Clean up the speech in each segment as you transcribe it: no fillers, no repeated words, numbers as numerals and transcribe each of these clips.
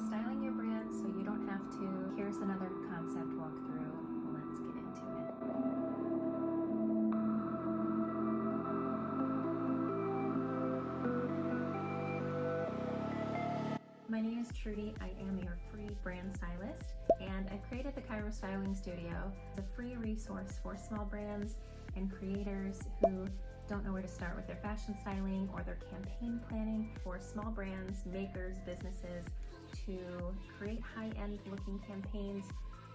styling your brand so you don't have to. Here's another concept walkthrough. Let's get into it. My name is Trudy. I am your free brand stylist, and I've created the Kairo Styling Studio. It's a free resource for small brands and creators who don't know where to start with their fashion styling or their campaign planning, for small brands, makers, businesses to create high-end looking campaigns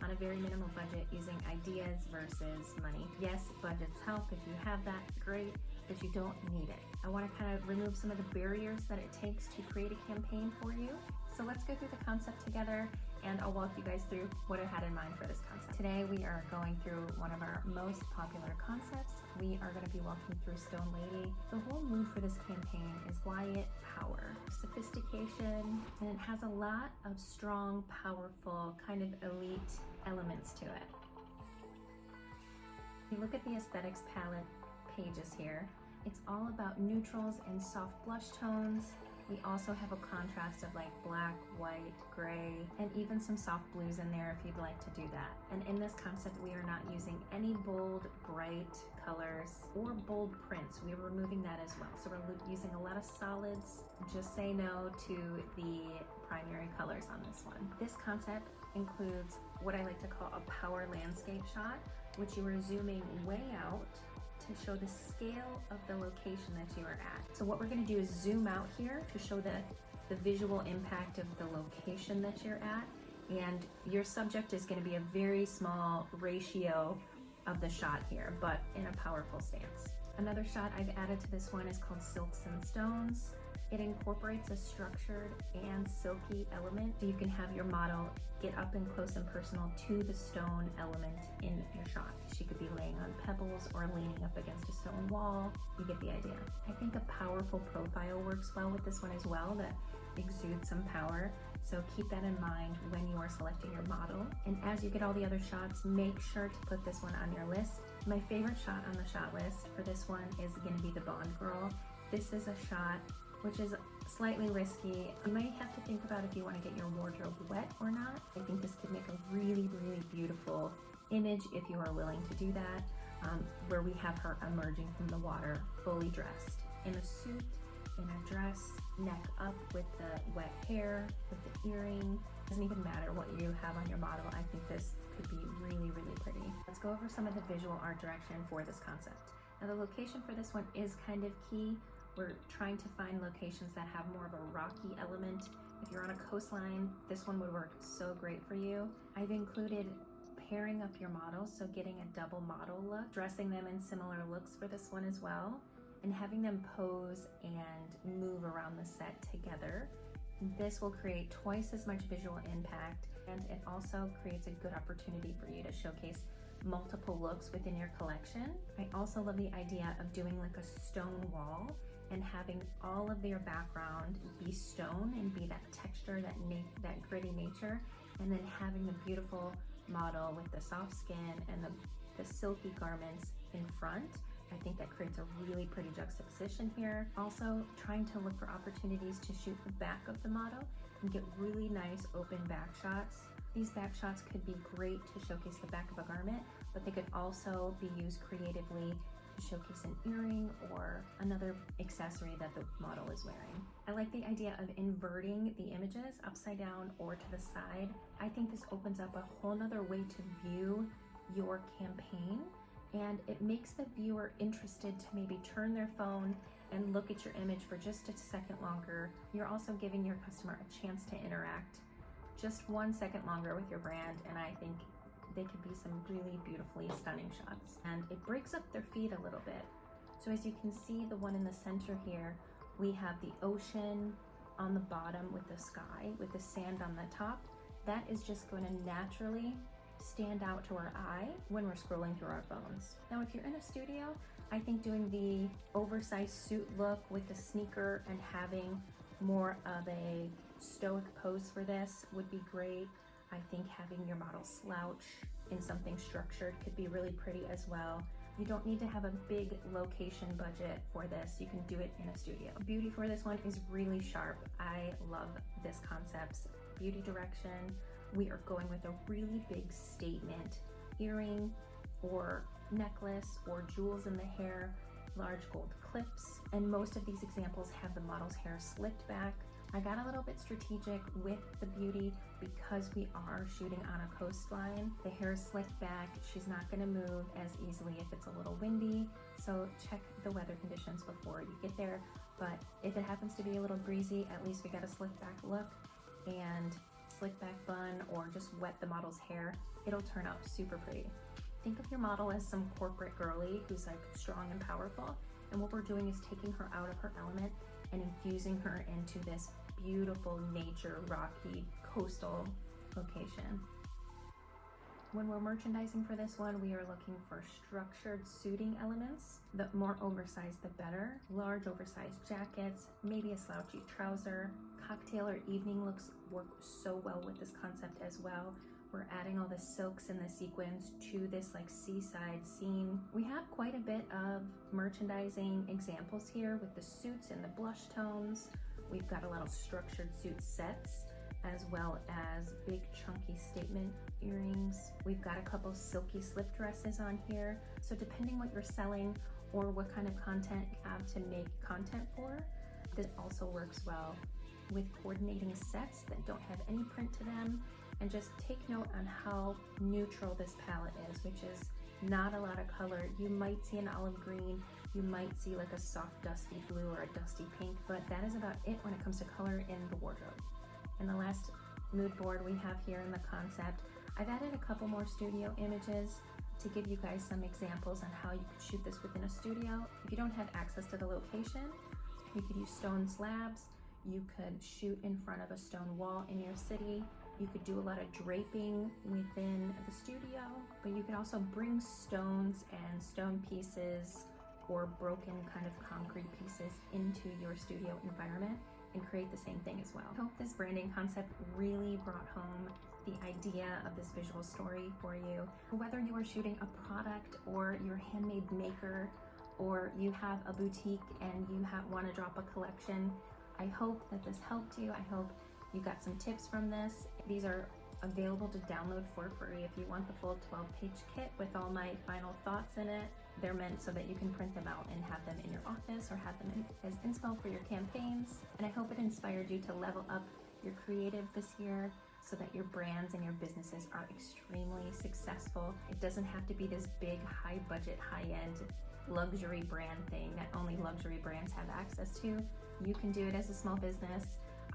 on a very minimal budget using ideas versus money. Yes, budgets help. If you have that, great, but you don't need it. I want to kind of remove some of the barriers that it takes to create a campaign for you. So let's go through the concept together, and I'll walk you guys through what I had in mind for this concept. Today we are going through one of our most popular concepts. We are going to be walking through Stone Lady. The whole mood for this campaign is quiet power, sophistication, and it has a lot of strong, powerful, kind of elite elements to it. If you look at the aesthetics palette pages here, it's all about neutrals and soft blush tones. We also have a contrast of like black, white, gray, and even some soft blues in there if you'd like to do that. And in this concept, we are not using any bold, bright colors or bold prints. We're removing that as well. So we're using a lot of solids. Just say no to the primary colors on this one. This concept includes what I like to call a power landscape shot, which you are zooming way out to show the scale of the location that you are at. So what we're going to do is zoom out here to show the visual impact of the location that you're at, and your subject is going to be a very small ratio of the shot here, but in a powerful stance. Another shot I've added to this one is called Silks and Stones. It incorporates a structured and silky element, so you can have your model get up and close and personal to the stone element in your shot. She could be laying on pebbles or leaning up against a stone wall. You get the idea. I think a powerful profile works well with this one as well, that exudes some power. So keep that in mind when you are selecting your model. And as you get all the other shots, make sure to put this one on your list. My favorite shot on the shot list for this one is going to be the Bond Girl. This is a shot which is slightly risky. You might have to think about if you want to get your wardrobe wet or not. I think this could make a really, really beautiful image if you are willing to do that, where we have her emerging from the water, fully dressed in a suit, in a dress, neck up with the wet hair, with the earring. Doesn't even matter what you have on your model. I think this could be really, really pretty. Let's go over some of the visual art direction for this concept. Now the location for this one is kind of key. We're trying to find locations that have more of a rocky element. If you're on a coastline, this one would work so great for you. I've included pairing up your models, so getting a double model look, dressing them in similar looks for this one as well, and having them pose and move around the set together. This will create twice as much visual impact, and it also creates a good opportunity for you to showcase multiple looks within your collection. I also love the idea of doing like a stone wall and having all of their background be stone and be that texture, that gritty nature, and then having the beautiful model with the soft skin and the silky garments in front. I think that creates a really pretty juxtaposition here. Also, trying to look for opportunities to shoot the back of the model and get really nice open back shots. These back shots could be great to showcase the back of a garment, but they could also be used creatively to showcase an earring or another accessory that the model is wearing. I like the idea of inverting the images upside down or to the side. I think this opens up a whole nother way to view your campaign, and it makes the viewer interested to maybe turn their phone and look at your image for just a second longer. You're also giving your customer a chance to interact just 1 second longer with your brand, and I think they could be some really beautifully stunning shots. And it breaks up their feed a little bit. So as you can see, the one in the center here, we have the ocean on the bottom with the sky, with the sand on the top. That is just going to naturally stand out to our eye when we're scrolling through our phones. Now, if you're in a studio, I think doing the oversized suit look with the sneaker and having more of a stoic pose for this would be great. I think having your model slouch in something structured could be really pretty as well. You don't need to have a big location budget for this. You can do it in a studio. The beauty for this one is really sharp. I love this concept. beauty direction. We are going with a really big statement earring or necklace or jewels in the hair, large gold clips, and most of these examples have the model's hair slicked back. I got a little bit strategic with the beauty because we are shooting on a coastline. The hair is slicked back. She's not gonna move as easily if it's a little windy. So check the weather conditions before you get there. But if it happens to be a little breezy, at least we got a slick back look and slick back bun, or just wet the model's hair. It'll turn out super pretty. Think of your model as some corporate girly who's like strong and powerful. And what we're doing is taking her out of her element and infusing her into this beautiful nature, rocky, coastal location. When we're merchandising for this one, we are looking for structured suiting elements. The more oversized, the better. Large oversized jackets, maybe a slouchy trouser. Cocktail or evening looks work so well with this concept as well. We're adding all the silks and the sequins to this like seaside scene. We have quite a bit of merchandising examples here with the suits and the blush tones. We've got a lot of structured suit sets, as well as big chunky statement earrings. We've got a couple silky slip dresses on here. So depending what you're selling or what kind of content you have to make content for, this also works well with coordinating sets that don't have any print to them. And just take note on how neutral this palette is, which is not a lot of color. You might see an olive green, you might see like a soft dusty blue or a dusty pink, but that is about it when it comes to color in the wardrobe. And the last mood board we have here in the concept, I've added a couple more studio images to give you guys some examples on how you could shoot this within a studio. If you don't have access to the location, you could use stone slabs, you could shoot in front of a stone wall in your city. You could do a lot of draping within the studio, but you could also bring stones and stone pieces or broken kind of concrete pieces into your studio environment and create the same thing as well. I hope this branding concept really brought home the idea of this visual story for you. Whether you are shooting a product or you're a handmade maker, or you have a boutique and you want to drop a collection, I hope that this helped you. I hope you got some tips from this. These are available to download for free if you want the full 12-page kit with all my final thoughts in it. They're meant so that you can print them out and have them in your office or have them as inspo for your campaigns. And I hope it inspired you to level up your creative this year so that your brands and your businesses are extremely successful. It doesn't have to be this big, high budget, high-end luxury brand thing that only luxury brands have access to. You can do it as a small business.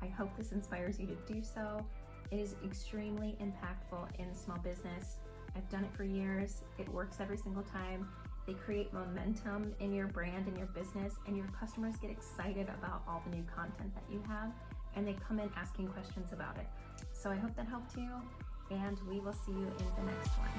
I hope this inspires you to do so. It is extremely impactful in small business. I've done it for years. It works every single time. They create momentum in your brand and your business, and your customers get excited about all the new content that you have, and they come in asking questions about it. So I hope that helped you, and we will see you in the next one.